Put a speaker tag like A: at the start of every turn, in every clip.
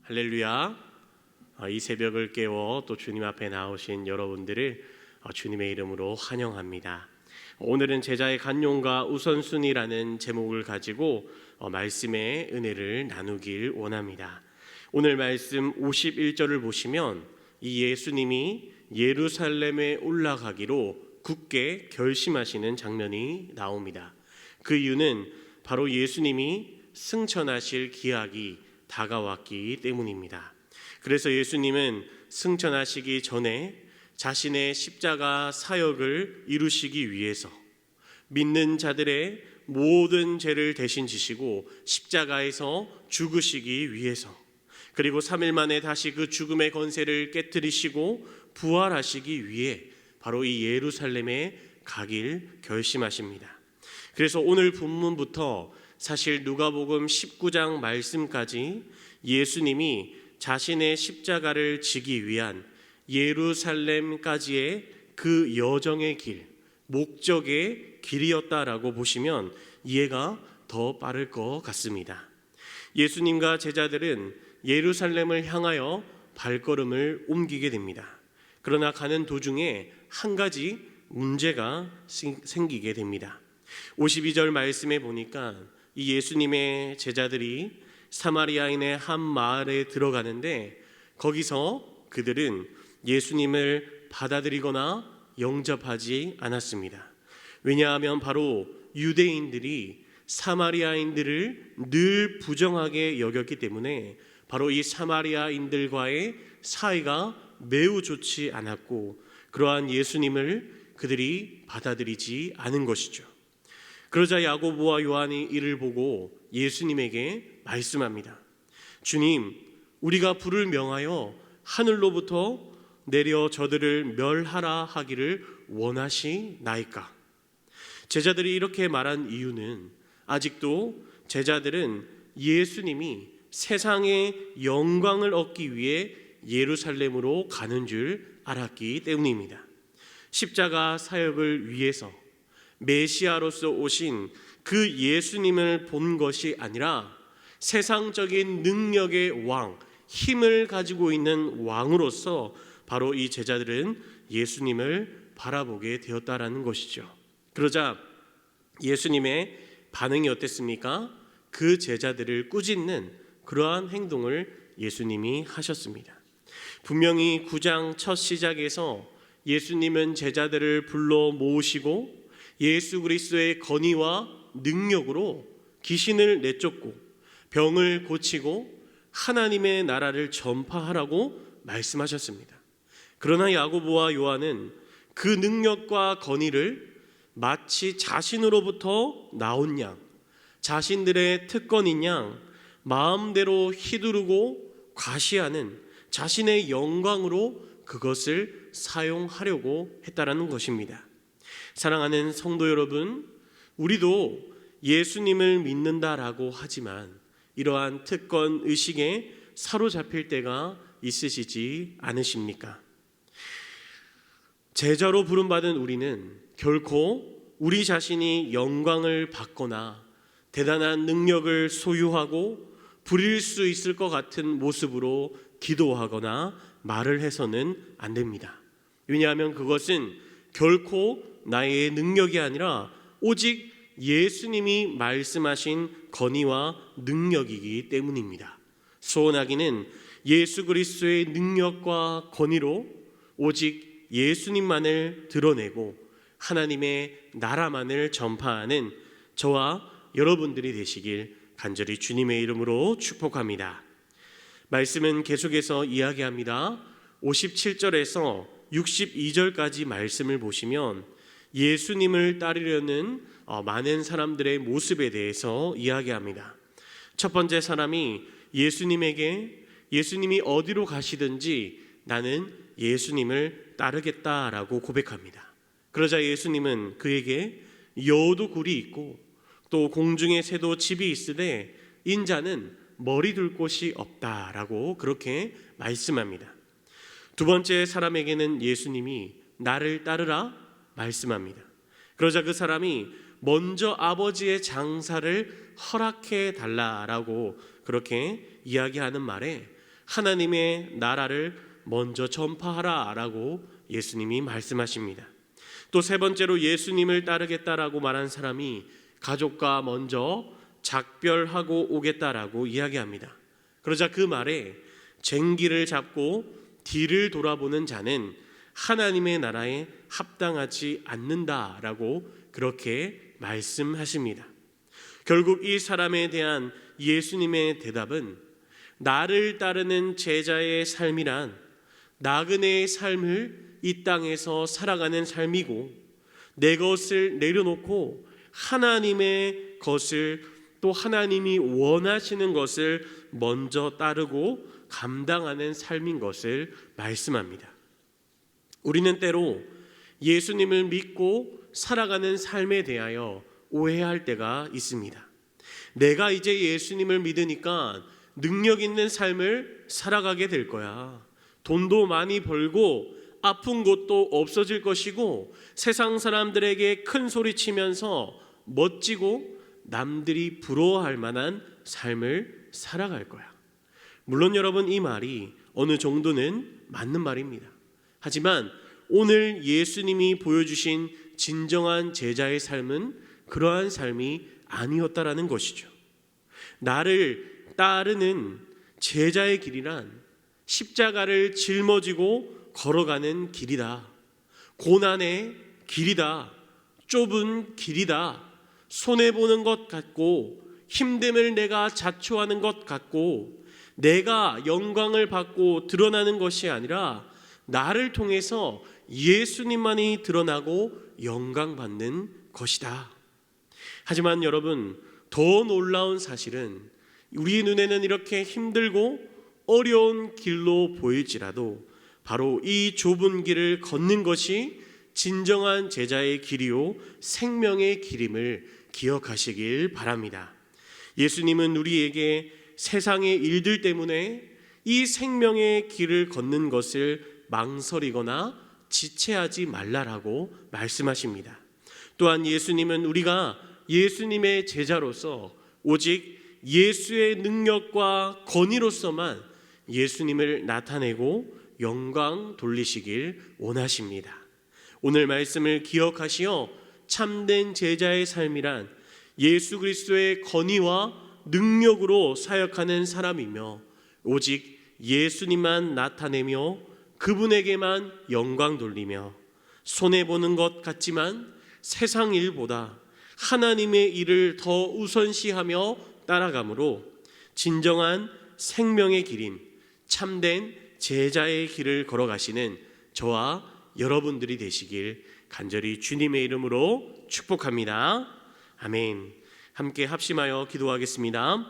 A: 할렐루야. 이 새벽을 깨워 또 주님 앞에 나오신 여러분들을 주님의 이름으로 환영합니다. 오늘은 제자의 간용과 우선순위라는 제목을 가지고 말씀의 은혜를 나누길 원합니다. 오늘 말씀 51절을 보시면 이 예수님이 예루살렘에 올라가기로 굳게 결심하시는 장면이 나옵니다. 그 이유는 바로 예수님이 승천하실 기약이 다가왔기 때문입니다. 그래서 예수님은 승천하시기 전에 자신의 십자가 사역을 이루시기 위해서 믿는 자들의 모든 죄를 대신 지시고 십자가에서 죽으시기 위해서, 그리고 3일 만에 다시 그 죽음의 권세를 깨뜨리시고 부활하시기 위해 바로 이 예루살렘에 가길 결심하십니다. 그래서 오늘 본문부터 사실 누가복음 19장 말씀까지 예수님이 자신의 십자가를 지기 위한 예루살렘까지의 그 여정의 길, 목적의 길이었다라고 보시면 이해가 더 빠를 것 같습니다. 예수님과 제자들은 예루살렘을 향하여 발걸음을 옮기게 됩니다. 그러나 가는 도중에 한 가지 문제가 생기게 됩니다. 52절 말씀에 보니까 이 예수님의 제자들이 사마리아인의 한 마을에 들어가는데 거기서 그들은 예수님을 받아들이거나 영접하지 않았습니다. 왜냐하면 바로 유대인들이 사마리아인들을 늘 부정하게 여겼기 때문에 바로 이 사마리아인들과의 사이가 매우 좋지 않았고, 그러한 예수님을 그들이 받아들이지 않은 것이죠. 그러자 야고보와 요한이 이를 보고 예수님에게 말씀합니다. 주님, 우리가 불을 명하여 하늘로부터 내려 저들을 멸하라 하기를 원하시나이까? 제자들이 이렇게 말한 이유는 아직도 제자들은 예수님이 세상의 영광을 얻기 위해 예루살렘으로 가는 줄 알았기 때문입니다. 십자가 사역을 위해서 메시아로서 오신 그 예수님을 본 것이 아니라 세상적인 능력의 왕, 힘을 가지고 있는 왕으로서 바로 이 제자들은 예수님을 바라보게 되었다라는 것이죠. 그러자 예수님의 반응이 어땠습니까? 그 제자들을 꾸짖는 그러한 행동을 예수님이 하셨습니다. 분명히 9장 첫 시작에서 예수님은 제자들을 불러 모으시고 예수 그리스도의 권위와 능력으로 귀신을 내쫓고 병을 고치고 하나님의 나라를 전파하라고 말씀하셨습니다. 그러나 야고보와 요한은 그 능력과 권위를 마치 자신으로부터 나온 양, 자신들의 특권인 양 마음대로 휘두르고 과시하는 자신의 영광으로 그것을 사용하려고 했다라는 것입니다. 사랑하는 성도 여러분, 우리도 예수님을 믿는다라고 하지만 이러한 특권 의식에 사로잡힐 때가 있으시지 않으십니까? 제자로 부름받은 우리는 결코 우리 자신이 영광을 받거나 대단한 능력을 소유하고 부릴 수 있을 것 같은 모습으로 기도하거나 말을 해서는 안 됩니다. 왜냐하면 그것은 결코 나의 능력이 아니라 오직 예수님이 말씀하신 권위와 능력이기 때문입니다. 소원하기는 예수 그리스도의 능력과 권위로 오직 예수님만을 드러내고 하나님의 나라만을 전파하는 저와 여러분들이 되시길 간절히 주님의 이름으로 축복합니다. 말씀은 계속해서 이야기합니다. 57절에서 62절까지 말씀을 보시면 예수님을 따르려는 많은 사람들의 모습에 대해서 이야기합니다. 첫 번째 사람이 예수님에게 예수님이 어디로 가시든지 나는 예수님을 따르겠다라고 고백합니다. 그러자 예수님은 그에게 여우도 굴이 있고 또 공중의 새도 집이 있으되 인자는 머리 둘 곳이 없다라고 그렇게 말씀합니다. 두 번째 사람에게는 예수님이 나를 따르라 말씀합니다. 그러자 그 사람이 먼저 아버지의 장사를 허락해 달라라고 그렇게 이야기하는 말에 하나님의 나라를 먼저 전파하라 라고 예수님이 말씀하십니다. 또 세 번째로 예수님을 따르겠다라고 말한 사람이 가족과 먼저 작별하고 오겠다라고 이야기합니다. 그러자 그 말에 쟁기를 잡고 뒤를 돌아보는 자는 하나님의 나라에 합당하지 않는다라고 그렇게 말씀하십니다. 결국 이 사람에 대한 예수님의 대답은 나를 따르는 제자의 삶이란 나그네의 삶을 이 땅에서 살아가는 삶이고 내 것을 내려놓고 하나님의 것을 또 하나님이 원하시는 것을 먼저 따르고 감당하는 삶인 것을 말씀합니다. 우리는 때로 예수님을 믿고 살아가는 삶에 대하여 오해할 때가 있습니다. 내가 이제 예수님을 믿으니까 능력 있는 삶을 살아가게 될 거야. 돈도 많이 벌고 아픈 곳도 없어질 것이고 세상 사람들에게 큰 소리 치면서 멋지고 남들이 부러워할 만한 삶을 살아갈 거야. 물론 여러분, 이 말이 어느 정도는 맞는 말입니다. 하지만 오늘 예수님이 보여주신 진정한 제자의 삶은 그러한 삶이 아니었다라는 것이죠. 나를 따르는 제자의 길이란 십자가를 짊어지고 걸어가는 길이다. 고난의 길이다. 좁은 길이다. 손해보는 것 같고 힘듦을 내가 자초하는 것 같고 내가 영광을 받고 드러나는 것이 아니라 나를 통해서 예수님만이 드러나고 영광받는 것이다. 하지만 여러분, 더 놀라운 사실은 우리 눈에는 이렇게 힘들고 어려운 길로 보일지라도 바로 이 좁은 길을 걷는 것이 진정한 제자의 길이요 생명의 길임을 기억하시길 바랍니다. 예수님은 우리에게 세상의 일들 때문에 이 생명의 길을 걷는 것을 망설이거나 지체하지 말라라고 말씀하십니다. 또한 예수님은 우리가 예수님의 제자로서 오직 예수의 능력과 권위로서만 예수님을 나타내고 영광 돌리시길 원하십니다. 오늘 말씀을 기억하시어 참된 제자의 삶이란 예수 그리스도의 권위와 능력으로 사역하는 사람이며 오직 예수님만 나타내며 그분에게만 영광 돌리며 손해보는 것 같지만 세상 일보다 하나님의 일을 더 우선시하며 따라가므로 진정한 생명의 길인 참된 제자의 길을 걸어가시는 저와 여러분들이 되시길 간절히 주님의 이름으로 축복합니다. 아멘. 함께 합심하여 기도하겠습니다.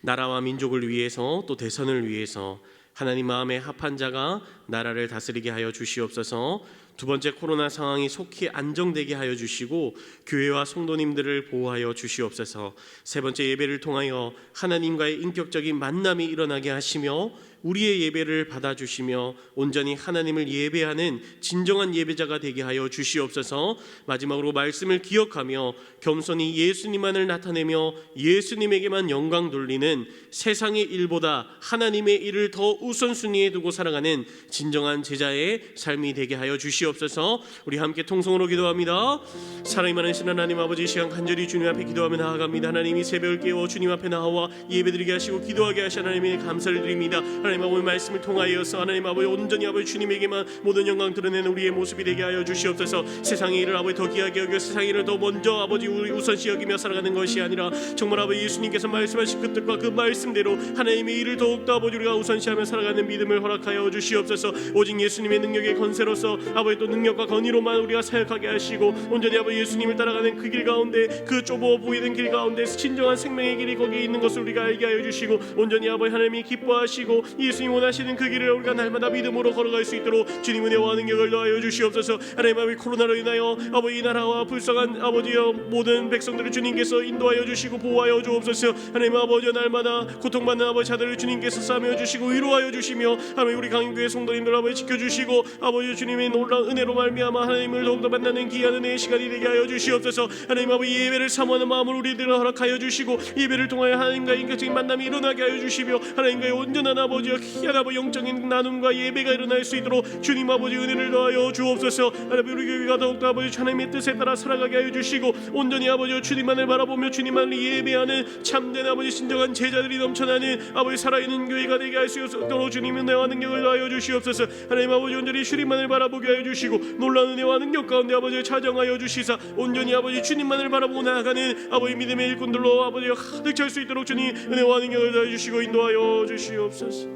A: 나라와 민족을 위해서 또 대선을 위해서 하나님 마음에 합한 자가 나라를 다스리게 하여 주시옵소서. 두 번째, 코로나 상황이 속히 안정되게 하여 주시고 교회와 성도님들을 보호하여 주시옵소서. 세 번째, 예배를 통하여 하나님과의 인격적인 만남이 일어나게 하시며 우리의 예배를 받아주시며 온전히 하나님을 예배하는 진정한 예배자가 되게 하여 주시옵소서. 마지막으로 말씀을 기억하며 겸손히 예수님만을 나타내며 예수님에게만 영광 돌리는 세상의 일보다 하나님의 일을 더 우선순위에 두고 살아가는 진정한 제자의 삶이 되게 하여 주시옵소서. 우리 함께 통성으로 기도합니다. 사랑이 많으신 하나님 아버지, 이 시간 간절히 주님 앞에 기도하며 나아갑니다. 하나님이 새벽을 깨워 주님 앞에 나와 예배드리게 하시고 기도하게 하신 하나님의 감사를 드립니다. 하나님 아버지, 말씀을 통하여서 하나님 아버지 온전히 아버지 주님에게만 모든 영광 드러내는 우리의 모습이 되게 하여 주시옵소서. 세상의 일을 아버지 더 귀하게 여겨 세상의 일을 더 먼저 아버지 우리 우선시 여기며 살아가는 것이 아니라 정말 아버지 예수님께서 말씀하신 그 뜻과 그 말씀대로 하나님의 일을 더욱더 아버지 우리가 우선시하며 살아가는 믿음을 허락하여 주시옵소서. 오직 예수님의 능력의 건세로서 아버지 또 능력과 권위로만 우리가 사역하게 하시고 온전히 아버지 예수님을 따라가는 그 길 가운데 그 좁아 보이는 길 가운데 진정한 생명의 길이 거기에 있는 것을 우리가 알게 하여 주시고 온전히 아버지 하나님이 기뻐하시고 예수님 원하시는 그 길을 우리가 날마다 믿음으로 걸어갈 수 있도록 주님 은혜와 능력을 더하여 주시옵소서. 하나님 아버지, 코로나로 인하여 아버지 이 나라와 불쌍한 아버지여 모든 백성들을 주님께서 인도하여 주시고 보호하여 주옵소서. 하나님 아버지, 날마다 고통받는 아버지 자들을 주님께서 싸매어 주시고 위로하여 주시며 하나님 우리 강인교회 성도님들 아버지 지켜주시고 아버지 주님의 놀라운 은혜로 말미암아 하나님을 더욱더 만나는 귀한 은혜의 시간이 되게 하여 주시옵소서. 하나님 아버지, 예배를 사모하는 마음을 우리들을 허락하여 주시고 예배를 통하여 하나님과의 인격적인 만남이 일어나게 하여 주시며 하나님과의 온전한 아버지와 귀한 아버지 영적인 나눔과 예배가 일어날 수 있도록 주님 아버지 은혜를 더하여 주옵소서. 하나님 우리 교회가 더욱더 아버지 하나님의 뜻에 따라 살아가게 하여 주시고 온전히 아버지 주님만을 바라보며 주님만을 예배하는 참된 아버지 진정한 제자들이 넘쳐나는 아버지 살아있는 교회가 되게 할 수 있도록 주님의 은혜와 능력을 더하여 주시옵소서. 하나님 아버지 온전히 주님만을 바라보게 하여 주시고 놀라운 은혜와 능력 가운데 아버지 차정하여 주시사 온전히 아버지 주님만을 바라보고 나아가는 아버지 믿음의 일꾼들로 아버지 가득 찰 수 있도록 주님 은혜와 능력을 더하여 주시고 인도하여 주시옵소서.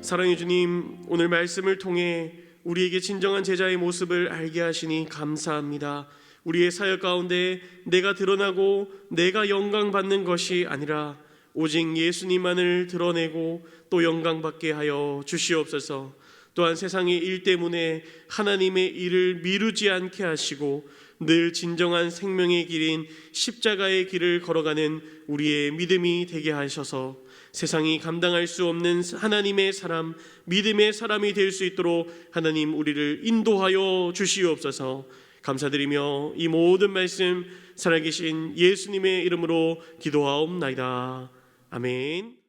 A: 사랑의 주님, 오늘 말씀을 통해 우리에게 진정한 제자의 모습을 알게 하시니 감사합니다. 우리의 사역 가운데 내가 드러나고 내가 영광 받는 것이 아니라 오직 예수님만을 드러내고 또 영광받게 하여 주시옵소서. 또한 세상의 일 때문에 하나님의 일을 미루지 않게 하시고 늘 진정한 생명의 길인 십자가의 길을 걸어가는 우리의 믿음이 되게 하셔서 세상이 감당할 수 없는 하나님의 사람, 믿음의 사람이 될 수 있도록 하나님 우리를 인도하여 주시옵소서. 감사드리며 이 모든 말씀 살아계신 예수님의 이름으로 기도하옵나이다. 아멘.